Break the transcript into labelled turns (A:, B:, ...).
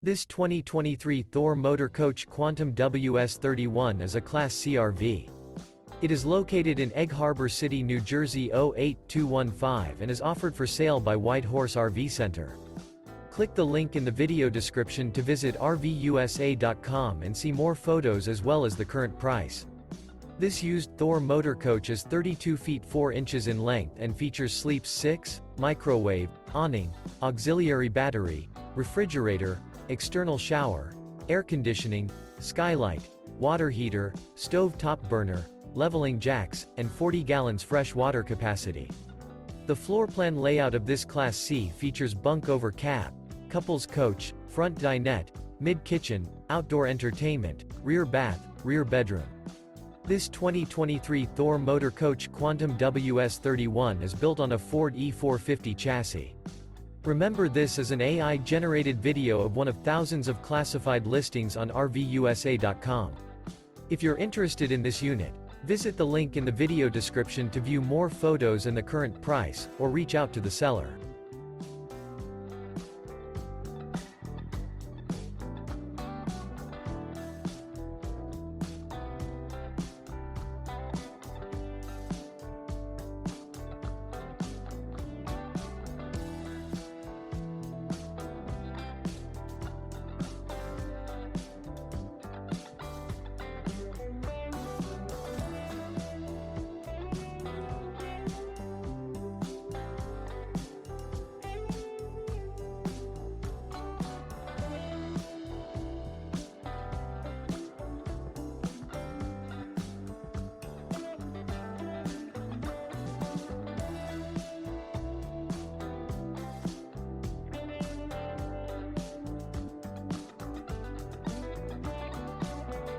A: This 2023 Thor Motor Coach Quantum WS31 is a Class C RV. It is located in Egg Harbor City, New Jersey 08215 and is offered for sale by White Horse RV Center. Click the link in the video description to visit RVUSA.com and see more photos as well as the current price. This used Thor motor coach is 32 feet 4 inches in length and features sleeps 6, microwave, awning, auxiliary battery, refrigerator, external shower, air conditioning, skylight, water heater, stove top burner, leveling jacks, and 40 gallons fresh water capacity. The floor plan layout of this Class C features bunk over cab, couples coach, front dinette, mid-kitchen, outdoor entertainment, rear bath, rear bedroom. This 2023 Thor Motor Coach Quantum WS31 is built on a Ford E450 chassis. Remember, this is an AI-generated video of one of thousands of classified listings on RVUSA.com. If you're interested in this unit, visit the link in the video description to view more photos and the current price, or reach out to the seller.